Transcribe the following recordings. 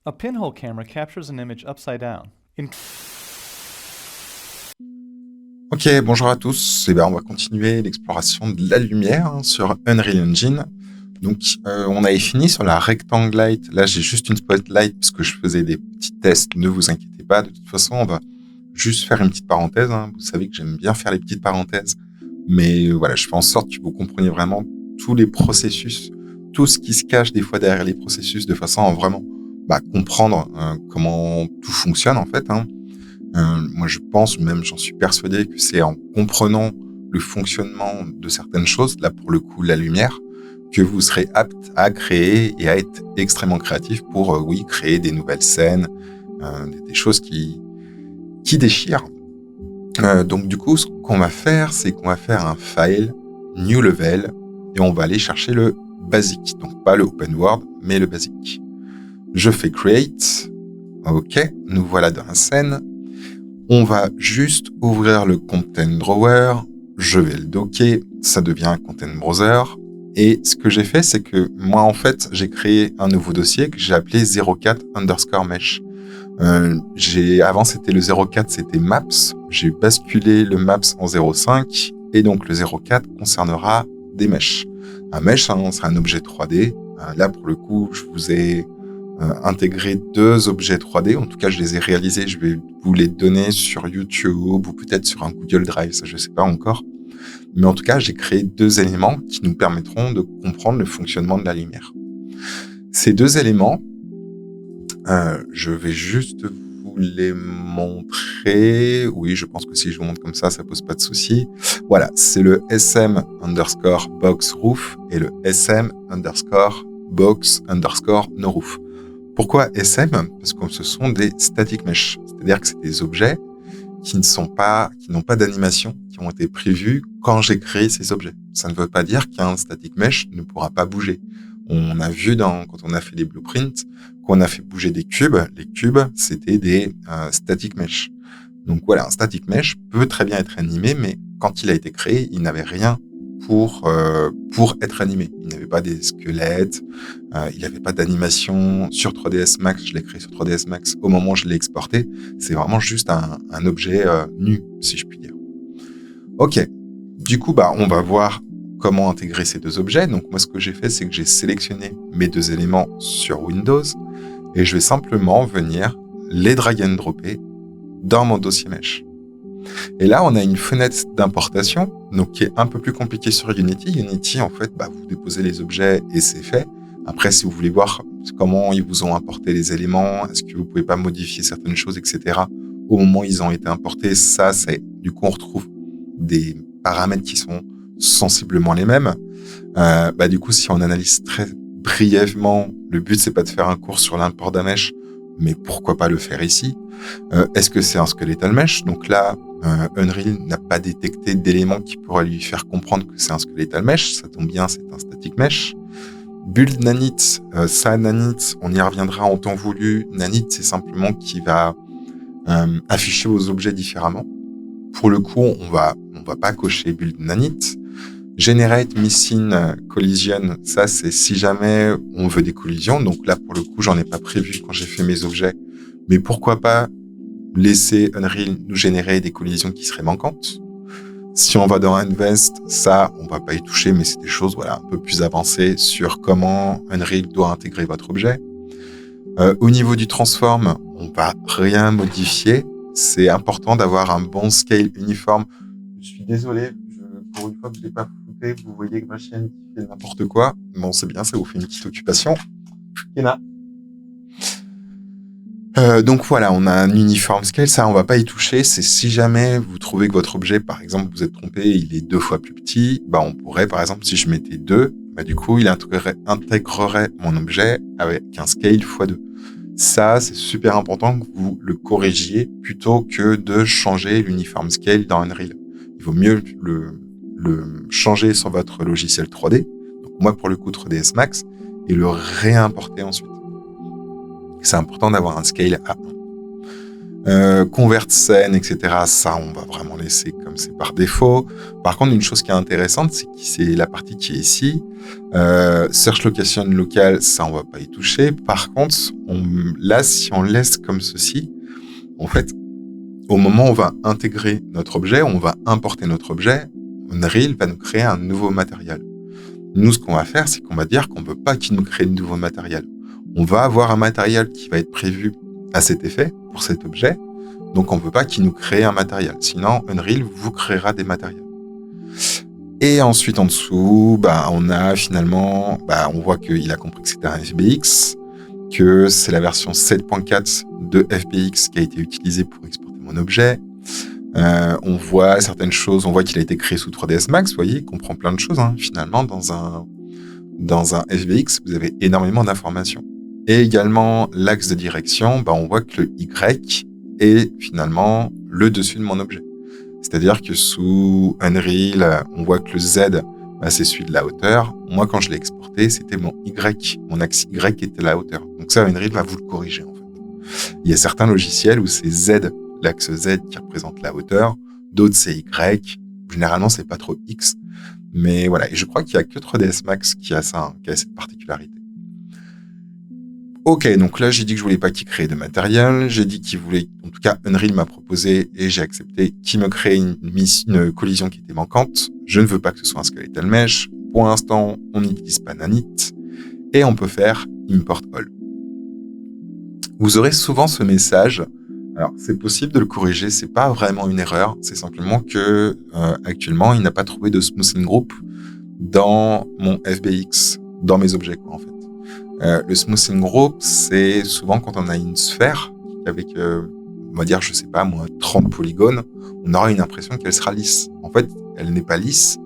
A pinhole camera captures an image upside down. Ok, bonjour à tous. On va continuer l'exploration de la lumière sur Unreal Engine. Donc, on avait fini sur la Rectangle Light. Là, j'ai juste une Spotlight parce que je faisais des petits tests. Ne vous inquiétez pas. De toute façon, on va juste faire une petite parenthèse. Vous savez que j'aime bien faire les petites parenthèses. Mais voilà, je fais en sorte que vous compreniez vraiment tous les processus, tout ce qui se cache des fois derrière les processus, de façon à vraiment comprendre comment tout fonctionne en fait. Moi, je pense, même j'en suis persuadé, que c'est en comprenant le fonctionnement de certaines choses, là pour le coup la lumière, que vous serez apte à créer et à être extrêmement créatif pour, créer des nouvelles scènes, des choses qui déchirent. Donc du coup, ce qu'on va faire, c'est qu'on va faire un file, new level, et on va aller chercher le basic. Donc pas le open world, mais le basic. Je fais create. Ok, nous voilà dans la scène. On va juste ouvrir le Content Drawer, je vais le docker, ça devient un Content Browser. Et ce que j'ai fait, c'est que moi, en fait, j'ai créé un nouveau dossier que j'ai appelé 04_mesh. Avant, c'était le 04, c'était maps. J'ai basculé le maps en 05, et donc le 04 concernera des meshes. Un mesh, c'est un objet 3D. Là, pour le coup, je vous ai intégrer 2 objets 3D. En tout cas, je les ai réalisés. Je vais vous les donner sur YouTube ou peut-être sur un Google Drive. Ça, je sais pas encore. Mais en tout cas, j'ai créé 2 éléments qui nous permettront de comprendre le fonctionnement de la lumière. Ces 2 éléments, je vais juste vous les montrer. Oui, je pense que si je vous montre comme ça pose pas de souci. Voilà, c'est le SM_box_roof et le SM_box_no_roof. Pourquoi SM ? Parce que ce sont des static mesh, c'est-à-dire que c'est des objets qui n'ont pas d'animation, qui ont été prévus quand j'ai créé ces objets. Ça ne veut pas dire qu'un static mesh ne pourra pas bouger. On a vu quand on a fait les blueprints qu'on a fait bouger des cubes. Les cubes, c'était des static mesh. Donc voilà, un static mesh peut très bien être animé, mais quand il a été créé, il n'avait rien pour être animé. Il n'avait pas des squelettes, il n'avait pas d'animation sur 3ds Max. Je l'ai créé sur 3ds Max au moment où je l'ai exporté. C'est vraiment juste un objet nu, si je puis dire. Ok, du coup, on va voir comment intégrer ces 2 objets. Donc moi, ce que j'ai fait, c'est que j'ai sélectionné mes 2 éléments sur Windows et je vais simplement venir les drag and dropper dans mon dossier mesh. Et là, on a une fenêtre d'importation, donc qui est un peu plus compliquée sur Unity. Unity, en fait, vous déposez les objets et c'est fait. Après, si vous voulez voir comment ils vous ont importé les éléments, est-ce que vous pouvez pas modifier certaines choses, etc. Au moment où ils ont été importés, du coup, on retrouve des paramètres qui sont sensiblement les mêmes. Du coup, si on analyse très brièvement, le but, c'est pas de faire un cours sur l'import d'un mesh, mais pourquoi pas le faire ici ? Est-ce que c'est un skeletal mesh ? Donc là, Unreal n'a pas détecté d'éléments qui pourraient lui faire comprendre que c'est un skeletal mesh. Ça tombe bien, c'est un static mesh. Build nanit, nanit, on y reviendra en temps voulu. Nanit, c'est simplement qui va afficher vos objets différemment. Pour le coup, on va pas cocher build nanit. Generate missing collision, ça c'est si jamais on veut des collisions. Donc là, pour le coup, j'en ai pas prévu quand j'ai fait mes objets. Mais pourquoi pas laisser Unreal nous générer des collisions qui seraient manquantes. Si on va dans Advanced, ça, on va pas y toucher, mais c'est des choses un peu plus avancées sur comment Unreal doit intégrer votre objet. Au niveau du transform, on va rien modifier. C'est important d'avoir un bon scale uniforme. Je suis désolé, pour une fois que je l'ai pas fouté, vous voyez que ma chienne fait n'importe quoi. Bon, c'est bien, ça vous fait une petite occupation. Kéna. Donc voilà, on a un uniform scale, ça on va pas y toucher. C'est si jamais vous trouvez que votre objet, par exemple, vous êtes trompé, il est 2 fois plus petit, on pourrait, par exemple, si je mettais 2, du coup, il intégrerait mon objet avec un scale x2. Ça, c'est super important que vous le corrigiez plutôt que de changer l'uniform scale dans Unreal. Il vaut mieux le changer sur votre logiciel 3D, donc moi pour le coup 3ds Max, et le réimporter ensuite. C'est important d'avoir un scale à 1. Convert scène, etc. Ça, on va vraiment laisser comme c'est par défaut. Par contre, une chose qui est intéressante, c'est la partie qui est ici. Search location locale, ça, on va pas y toucher. Par contre, là, si on laisse comme ceci, en fait, au moment où on va intégrer notre objet, on va importer notre objet, Unreal va nous créer un nouveau matériel. Nous, ce qu'on va faire, c'est qu'on va dire qu'on ne veut pas qu'il nous crée de nouveau matériel. On va avoir un matériel qui va être prévu à cet effet, pour cet objet. Donc, on ne veut pas qu'il nous crée un matériel. Sinon, Unreal vous créera des matériels. Et ensuite, en dessous, on a finalement, on voit qu'il a compris que c'était un FBX, que c'est la version 7.4 de FBX qui a été utilisée pour exporter mon objet. On voit certaines choses, on voit qu'il a été créé sous 3ds Max, vous voyez, il comprend plein de choses, finalement, dans un FBX, vous avez énormément d'informations. Et également, l'axe de direction, on voit que le Y est finalement le dessus de mon objet. C'est-à-dire que sous Unreal, on voit que le Z, c'est celui de la hauteur. Moi, quand je l'ai exporté, c'était mon Y, mon axe Y qui était la hauteur. Donc ça, Unreal va vous le corriger, en fait. Il y a certains logiciels où c'est Z, l'axe Z qui représente la hauteur. D'autres, c'est Y. Généralement, c'est pas trop X. Mais voilà. Et je crois qu'il y a que 3ds Max qui a ça, qui a cette particularité. Ok, donc là, j'ai dit que je voulais pas qu'il crée de matériel. J'ai dit qu'il voulait, en tout cas, Unreal m'a proposé et j'ai accepté qu'il me crée une collision qui était manquante. Je ne veux pas que ce soit un skeletal mesh. Pour l'instant, on n'utilise pas Nanit et on peut faire import all. Vous aurez souvent ce message. Alors, c'est possible de le corriger. C'est pas vraiment une erreur. C'est simplement que, actuellement, il n'a pas trouvé de smoothing group dans mon FBX, dans mes objets, en fait. Le smoothing group, c'est souvent quand on a une sphère avec, on va dire, je sais pas moi, 30 polygones, on aura une impression qu'elle sera lisse. En fait, elle n'est pas lisse.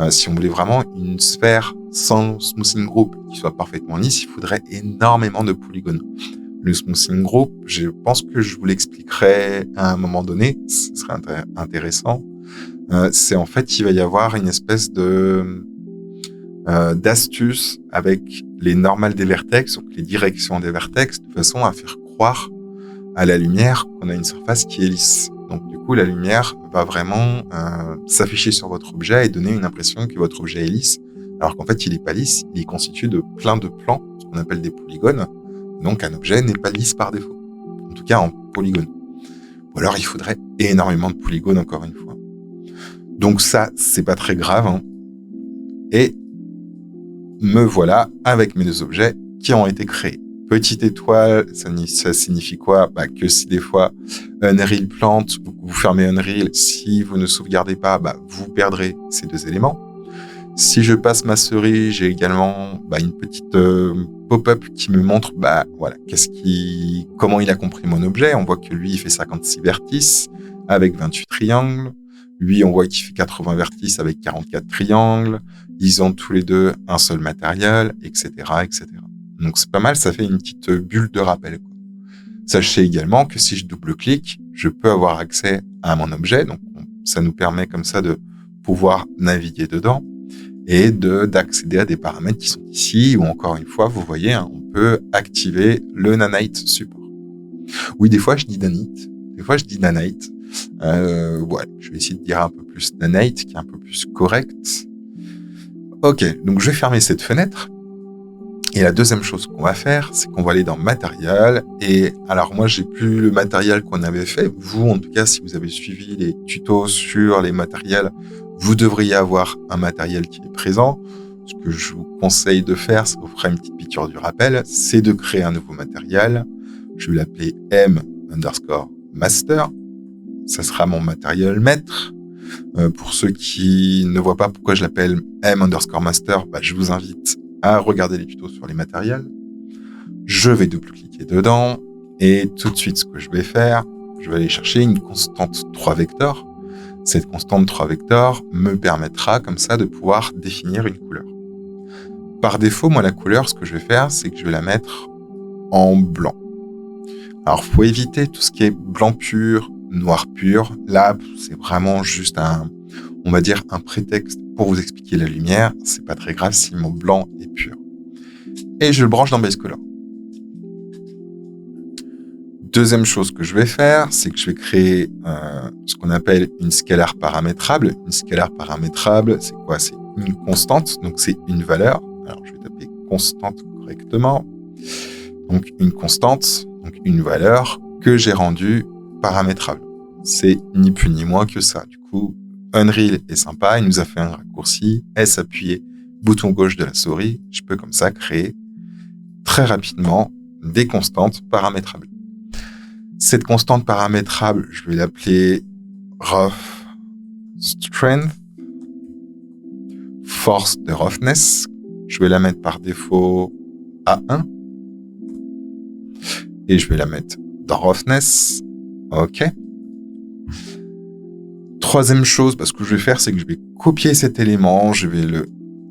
Si on voulait vraiment une sphère sans smoothing group qui soit parfaitement lisse, il faudrait énormément de polygones. Le smoothing group, je pense que je vous l'expliquerai à un moment donné, ce serait intéressant. C'est en fait, il va y avoir une espèce d'astuce avec les normales des vertex, donc les directions des vertex, de façon à faire croire à la lumière qu'on a une surface qui est lisse. Donc du coup, la lumière va vraiment s'afficher sur votre objet et donner une impression que votre objet est lisse, alors qu'en fait, il n'est pas lisse, il est constitué de plein de plans, ce qu'on appelle des polygones. Donc un objet n'est pas lisse par défaut, en tout cas en polygone. Ou alors il faudrait énormément de polygones, encore une fois. Donc ça, c'est pas très grave. Et me voilà avec mes deux objets qui ont été créés. Petite étoile, ça signifie quoi? Que si des fois Unreal plante, vous fermez Unreal, si vous ne sauvegardez pas, vous perdrez ces deux éléments. Si je passe ma souris, j'ai également une petite pop-up qui me montre comment il a compris mon objet. On voit que lui, il fait 56 vertices avec 28 triangles. Lui, on voit qu'il fait 80 vertices avec 44 triangles. Ils ont tous les deux un seul matériel, etc., etc. Donc, c'est pas mal, ça fait une petite bulle de rappel, quoi. Sachez également que si je double-clique, je peux avoir accès à mon objet. Donc, ça nous permet comme ça de pouvoir naviguer dedans et d'accéder à des paramètres qui sont ici, ou encore une fois, vous voyez, on peut activer le Nanite support. Oui, des fois, je dis Nanite. Des fois, je dis Nanite. Je vais essayer de dire un peu plus Nanite, qui est un peu plus correct. Ok, donc je vais fermer cette fenêtre. Et la deuxième chose qu'on va faire, c'est qu'on va aller dans matériel. Et alors moi, j'ai plus le matériel qu'on avait fait. Vous, en tout cas, si vous avez suivi les tutos sur les matériels, vous devriez avoir un matériel qui est présent. Ce que je vous conseille de faire, ça vous fera une petite piqûre du rappel, c'est de créer un nouveau matériel. Je vais l'appeler M_master. Ça sera mon matériel maître. Pour ceux qui ne voient pas pourquoi je l'appelle M_master, je vous invite à regarder les tutos sur les matériels. Je vais double-cliquer dedans et tout de suite, ce que je vais faire, je vais aller chercher une constante 3 vecteurs. Cette constante 3 vecteurs me permettra comme ça de pouvoir définir une couleur. Par défaut, moi, la couleur, ce que je vais faire, c'est que je vais la mettre en blanc. Alors, faut éviter tout ce qui est blanc pur, noir pur. Là, c'est vraiment juste un prétexte pour vous expliquer la lumière. C'est pas très grave si mon blanc est pur. Et je le branche dans Base Color. Deuxième chose que je vais faire, c'est que je vais créer ce qu'on appelle une scalaire paramétrable. Une scalaire paramétrable, c'est quoi? C'est une constante, donc c'est une valeur. Alors, je vais taper constante correctement. Donc, une constante, donc une valeur que j'ai rendue paramétrable. C'est ni plus ni moins que ça. Du coup, Unreal est sympa, il nous a fait un raccourci, S appuyé, bouton gauche de la souris. Je peux comme ça créer très rapidement des constantes paramétrables. Cette constante paramétrable, je vais l'appeler rough strength, force de roughness. Je vais la mettre par défaut à 1. Et je vais la mettre dans roughness. OK. Troisième chose, ce que je vais faire, c'est que je vais copier cet élément, je vais le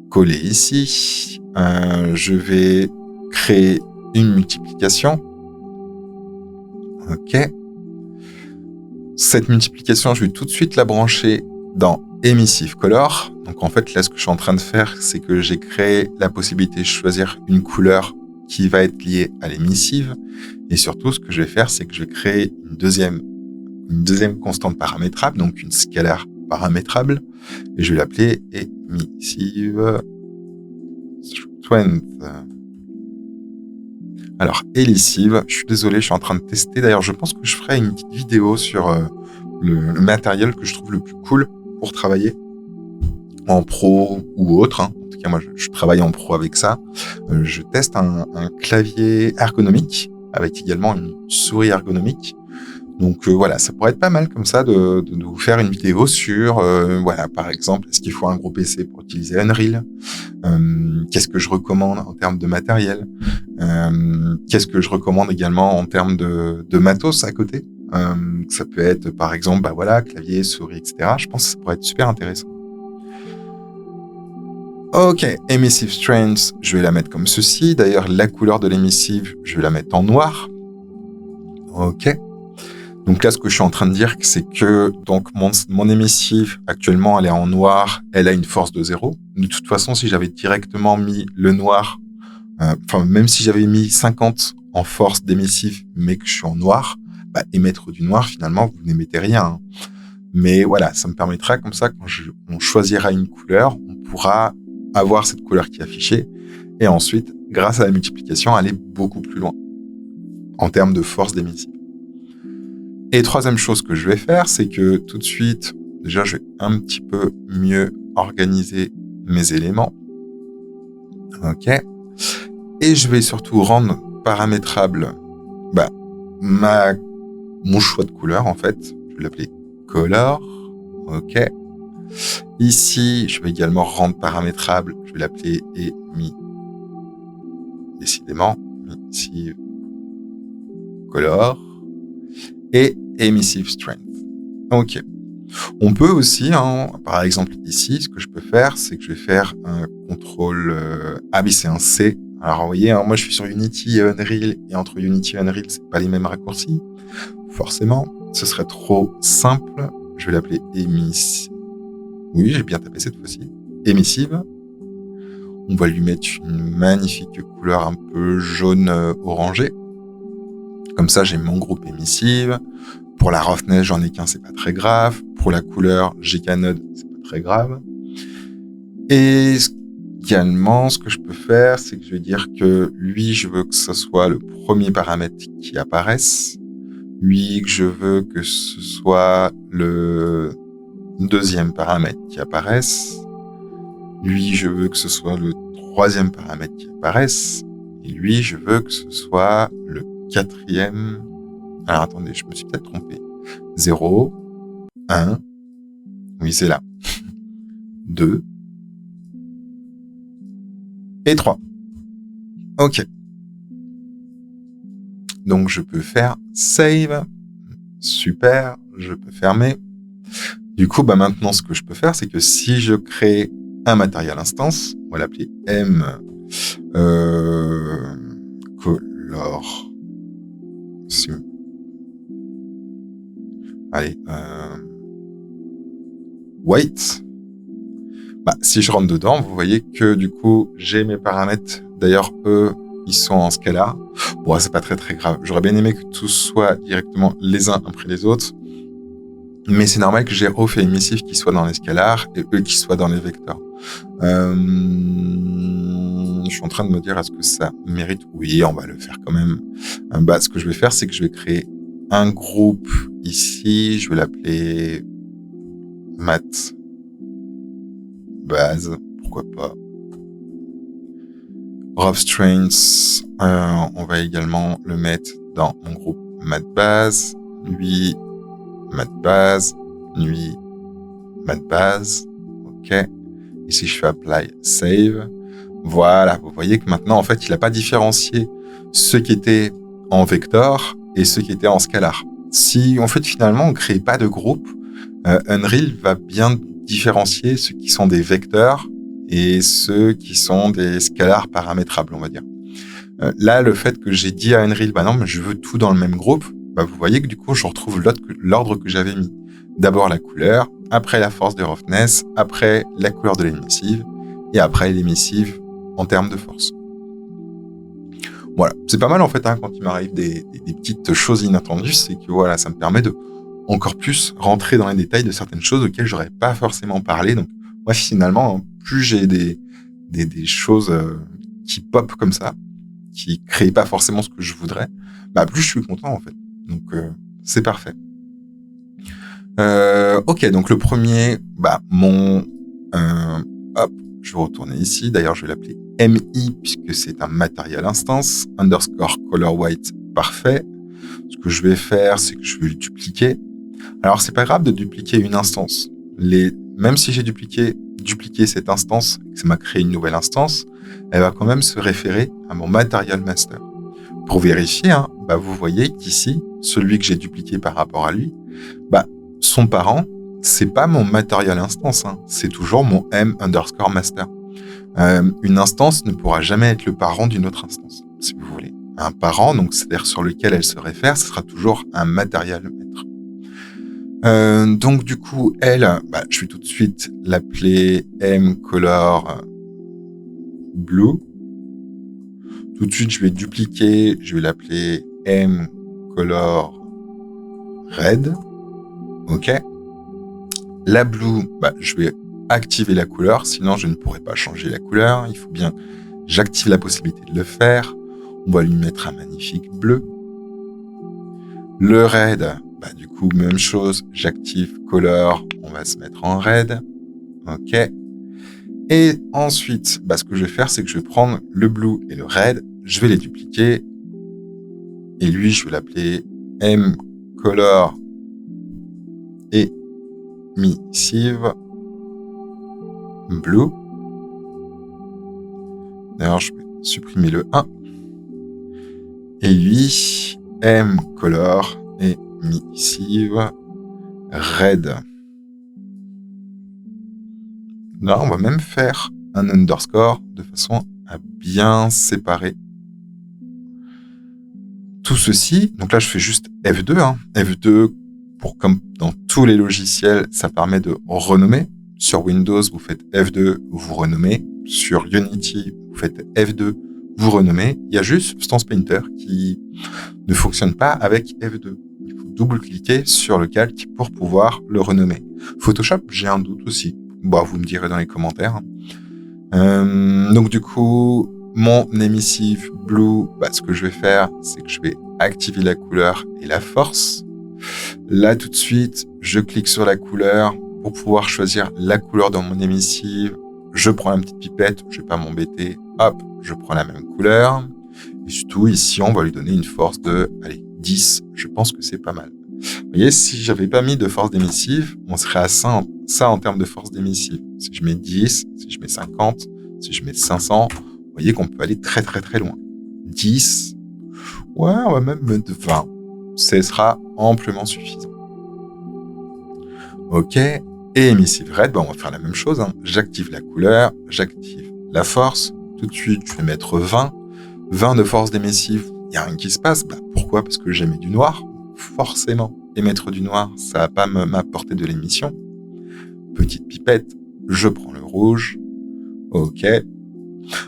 coller ici. Je vais créer une multiplication. OK. Cette multiplication, je vais tout de suite la brancher dans Emissive Color. Donc en fait, là, ce que je suis en train de faire, c'est que j'ai créé la possibilité de choisir une couleur qui va être liée à l'émissive. Et surtout, ce que je vais faire, c'est que je vais créer une deuxième constante paramétrable, donc une scalaire paramétrable. Et je vais l'appeler Emissive Strength. Alors, Emissive, je suis désolé, je suis en train de tester. D'ailleurs, je pense que je ferai une petite vidéo sur le matériel que je trouve le plus cool pour travailler en pro ou autre. En tout cas, moi, je travaille en pro avec ça. Je teste un clavier ergonomique avec également une souris ergonomique. Donc voilà, ça pourrait être pas mal comme ça de vous faire une vidéo sur, par exemple, est-ce qu'il faut un gros PC pour utiliser Unreal? Qu'est-ce que je recommande en termes de matériel? Qu'est-ce que je recommande également en termes de matos à côté? Ça peut être, par exemple, clavier, souris, etc. Je pense que ça pourrait être super intéressant. Ok, Emissive Strength, je vais la mettre comme ceci. D'ailleurs, la couleur de l'emissive, je vais la mettre en noir. Ok. Donc là, ce que je suis en train de dire, c'est que donc mon émissive, actuellement, elle est en noir, elle a une force de 0. De toute façon, si j'avais directement mis le noir, même si j'avais mis 50 en force d'émissive, mais que je suis en noir, émettre du noir, finalement, vous n'émettez rien. Hein. Mais voilà, ça me permettra, comme ça, quand on choisira une couleur, on pourra avoir cette couleur qui est affichée, et ensuite, grâce à la multiplication, aller beaucoup plus loin en termes de force d'émissive. Et troisième chose que je vais faire, c'est que tout de suite, déjà, je vais un petit peu mieux organiser mes éléments. OK. Et je vais surtout rendre paramétrable mon choix de couleur, en fait. Je vais l'appeler color. OK. Ici, je vais également rendre paramétrable. Je vais l'appeler décidément, emissive color. Et Emissive Strength. Ok. On peut aussi, par exemple ici, ce que je peux faire, c'est que je vais faire un contrôle... c'est un C. Alors vous voyez, moi je suis sur Unity et Unreal, et entre Unity et Unreal, c'est pas les mêmes raccourcis. Forcément, ce serait trop simple. Je vais l'appeler Emissive. Oui, j'ai bien tapé cette fois-ci. Emissive. On va lui mettre une magnifique couleur un peu jaune orangé. Comme ça, j'ai mon groupe émissive. Pour la roughness, j'en ai qu'un, c'est pas très grave. Pour la couleur, j'ai qu'un node, c'est pas très grave. Et également, ce que je peux faire, c'est que je vais dire que lui, je veux que ce soit le premier paramètre qui apparaisse. Lui, je veux que ce soit le deuxième paramètre qui apparaisse. Lui, je veux que ce soit le troisième paramètre qui apparaisse. Et lui, je veux que ce soit le quatrième. Alors attendez, je me suis peut-être trompé. 0, 1, oui c'est là. 2 et 3. Ok. Donc je peux faire save. Super, je peux fermer. Du coup, maintenant ce que je peux faire, c'est que si je crée un matériel instance, on va l'appeler M color. Allez, white. Si je rentre dedans, vous voyez que du coup, j'ai mes paramètres. D'ailleurs, eux, ils sont en scalar. Bon, c'est pas très très grave. J'aurais bien aimé que tout soit directement les uns après les autres. Mais c'est normal que j'ai refait émissif qui soit dans les scalars et eux qui soient dans les vecteurs. Je suis en train de me dire, est-ce que ça mérite? Oui, on va le faire quand même. Ce que je vais faire, c'est que je vais créer un groupe ici. Je vais l'appeler math base. Pourquoi pas? Rough strengths, on va également le mettre dans mon groupe math base. Lui, math base. Lui, math base. OK. Et si je fais apply, save, voilà, vous voyez que maintenant, en fait, il n'a pas différencié ceux qui étaient en vecteur et ceux qui étaient en scalar. Si, en fait, finalement, on ne crée pas de groupe, Unreal va bien différencier ceux qui sont des vecteurs et ceux qui sont des scalars paramétrables, on va dire. Là, le fait que j'ai dit à Unreal, non, mais je veux tout dans le même groupe, vous voyez que du coup, je retrouve l'ordre que j'avais mis. D'abord la couleur, après la force de roughness, après la couleur de l'émissive, et après l'émissive en termes de force. Voilà, c'est pas mal en fait quand il m'arrive des petites choses inattendues, c'est que voilà, ça me permet de encore plus rentrer dans les détails de certaines choses auxquelles j'aurais pas forcément parlé. Donc moi finalement, plus j'ai des choses qui pop comme ça, qui créent pas forcément ce que je voudrais, plus je suis content en fait. Donc c'est parfait. Ok, donc le premier, je vais retourner ici. D'ailleurs, je vais l'appeler MI puisque c'est un material instance, underscore color white, parfait. Ce que je vais faire, c'est que je vais le dupliquer. Alors, c'est pas grave de dupliquer une instance. Même si j'ai dupliqué cette instance, et que ça m'a créé une nouvelle instance, elle va quand même se référer à mon material master. Pour vérifier, vous voyez qu'ici, celui que j'ai dupliqué par rapport à lui, son parent, c'est pas mon material instance, c'est toujours mon M underscore master. Une instance ne pourra jamais être le parent d'une autre instance, si vous voulez. Un parent, donc c'est-à-dire sur lequel elle se réfère, ce sera toujours un material maître. Donc du coup, elle, je vais tout de suite l'appeler M color blue. Tout de suite, je vais dupliquer, je vais l'appeler M color red. OK. La blue, je vais activer la couleur, sinon je ne pourrai pas changer la couleur. Il faut bien que j'active la possibilité de le faire. On va lui mettre un magnifique bleu. Le red, du coup, même chose, j'active color, on va se mettre en red. OK. Et ensuite, ce que je vais faire, c'est que je vais prendre le blue et le red, je vais les dupliquer. Et lui, je vais l'appeler M color et emissive blue. D'ailleurs, je vais supprimer le 1. Et lui, M color et emissive red. Là, on va même faire un underscore de façon à bien séparer tout ceci. Donc là, je fais juste F2. F2, comme dans tous les logiciels, ça permet de renommer. Sur Windows, vous faites F2, vous renommez. Sur Unity, vous faites F2, vous renommez. Il y a juste Stance Painter qui ne fonctionne pas avec F2. Il faut double-cliquer sur le calque pour pouvoir le renommer. Photoshop, j'ai un doute aussi. Vous me direz dans les commentaires. Donc du coup, mon emissive blue, ce que je vais faire, c'est que je vais activer la couleur et la force. Là, tout de suite, je clique sur la couleur pour pouvoir choisir la couleur dans mon emissive. Je prends la petite pipette, je vais pas m'embêter. Hop, je prends la même couleur. Et surtout, ici, on va lui donner une force de 10. Je pense que c'est pas mal. Vous voyez, si j'avais pas mis de force d'émissive, on serait à ça en termes de force d'émissive. Si je mets 10, si je mets 50, si je mets 500, vous voyez qu'on peut aller très très très loin. 10, ouais, on va même mettre 20. Ce sera amplement suffisant. OK, et emissive red, on va faire la même chose. J'active la couleur, j'active la force. Tout de suite, je vais mettre 20. 20 de force d'émissive, il n'y a rien qui se passe. Pourquoi ? Parce que j'ai mis du noir. Forcément, émettre du noir, ça va pas m'apporter de l'émission. Petite pipette, je prends le rouge. OK.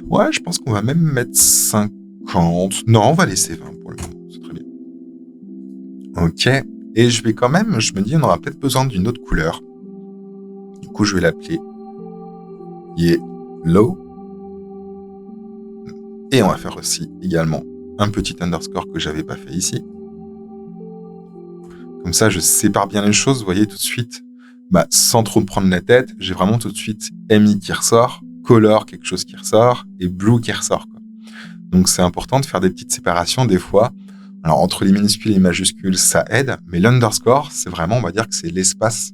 Ouais, je pense qu'on va même mettre 50. 50. Non, on va laisser 20 pour le moment. C'est très bien. Ok. Et je vais quand même, je me dis, on aura peut-être besoin d'une autre couleur. Du coup, je vais l'appeler Yellow. Et on va faire aussi également un petit underscore que j'avais pas fait ici. Comme ça, je sépare bien les choses. Vous voyez tout de suite, sans trop me prendre la tête, j'ai vraiment tout de suite MI qui ressort, color quelque chose qui ressort et blue qui ressort, quoi. Donc c'est important de faire des petites séparations des fois. Alors entre les minuscules et les majuscules, ça aide, mais l'underscore, c'est vraiment, on va dire que c'est l'espace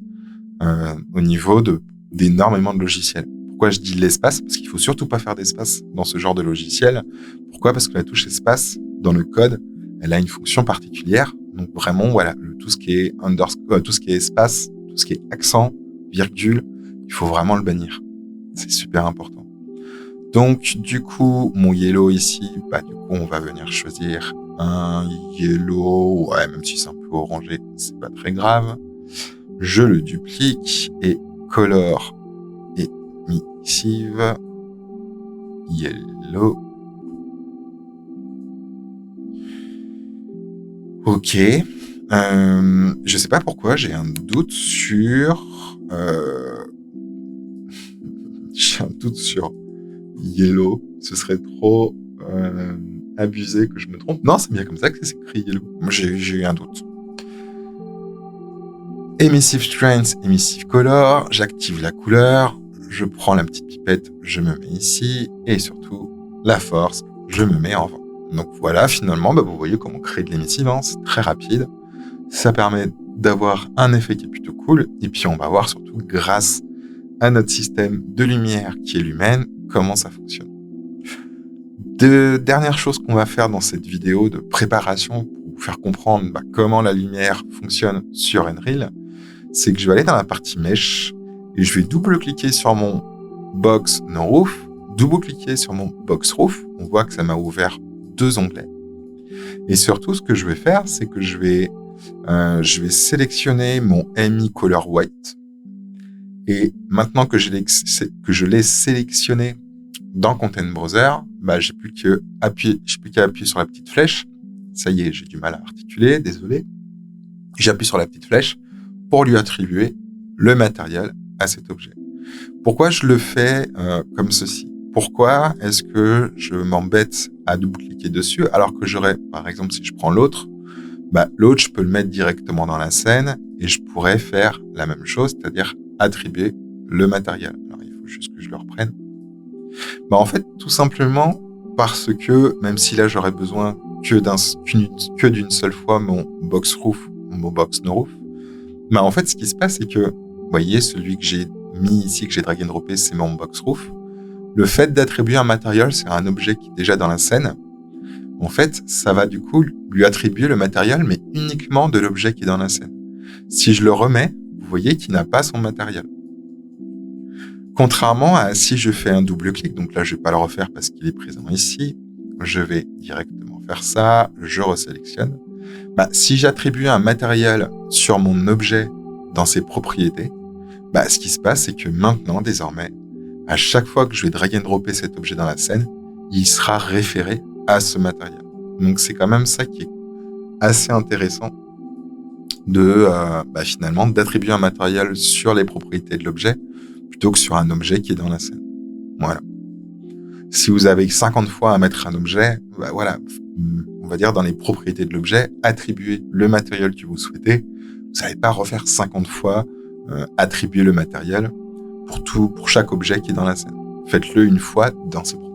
au niveau d'énormément de logiciels. Pourquoi je dis l'espace? Parce qu'il faut surtout pas faire d'espace dans ce genre de logiciel. Pourquoi? Parce que la touche espace dans le code, elle a une fonction particulière. Donc vraiment, voilà, tout ce qui est underscore, tout ce qui est espace, tout ce qui est accent, virgule, il faut vraiment le bannir. C'est super important. Donc du coup, mon yellow ici, du coup, on va venir choisir un yellow, ouais, même si c'est un peu orangé, c'est pas très grave. Je le duplique et color emissive yellow. Ok. Je sais pas pourquoi, j'ai un doute sur yellow. Ce serait trop abusé que je me trompe. Non, c'est bien comme ça que c'est écrit yellow. Moi, j'ai eu un doute. Emissive strength, emissive color. J'active la couleur. Je prends la petite pipette, je me mets ici. Et surtout, la force, je me mets en vent. Donc voilà, finalement, vous voyez comment créer de l'émissive. C'est très rapide. Ça permet d'avoir un effet qui est plutôt cool. Et puis, on va voir surtout, grâce à notre système de lumière qui est Lumen, comment ça fonctionne. Dernière chose qu'on va faire dans cette vidéo de préparation pour vous faire comprendre comment la lumière fonctionne sur Nreal, c'est que je vais aller dans la partie Mesh et je vais double-cliquer sur mon Box No Roof, double-cliquer sur mon Box Roof. On voit que ça m'a ouvert 2 onglets. Et surtout, ce que je vais faire, c'est que je vais sélectionner mon MI Color White. Et maintenant que je l'ai sélectionné dans Content Browser, j'ai plus qu'à appuyer sur la petite flèche. Ça y est, j'ai du mal à articuler, désolé. J'appuie sur la petite flèche pour lui attribuer le matériel à cet objet. Pourquoi je le fais comme ceci? Pourquoi est-ce que je m'embête à double-cliquer dessus alors que j'aurais, par exemple, si je prends l'autre, l'autre, je peux le mettre directement dans la scène et je pourrais faire la même chose, c'est-à-dire attribuer le matériel. Alors, il faut juste que je le reprenne. En fait, tout simplement parce que, même si là, j'aurais besoin que d'une seule fois mon box roof, mon box no roof, en fait, ce qui se passe, c'est que, vous voyez, celui que j'ai mis ici, que j'ai drag and droppé, c'est mon box roof. Le fait d'attribuer un matériel, c'est un objet qui est déjà dans la scène. En fait, ça va du coup lui attribuer le matériel, mais uniquement de l'objet qui est dans la scène. Si je le remets, vous voyez qu'il n'a pas son matériel. Contrairement à si je fais un double-clic, donc là je vais pas le refaire parce qu'il est présent ici, je vais directement faire ça, je resélectionne. Si j'attribue un matériel sur mon objet dans ses propriétés, ce qui se passe, c'est que maintenant, désormais, à chaque fois que je vais drag and dropper cet objet dans la scène, il sera référé à ce matériel. Donc c'est quand même ça qui est assez intéressant de finalement d'attribuer un matériel sur les propriétés de l'objet plutôt que sur un objet qui est dans la scène. Voilà. Si vous avez 50 fois à mettre un objet, on va dire dans les propriétés de l'objet, attribuer le matériel que vous souhaitez. Vous n'allez pas refaire 50 fois attribuer le matériel pour chaque objet qui est dans la scène. Faites-le une fois dans ses propriétés.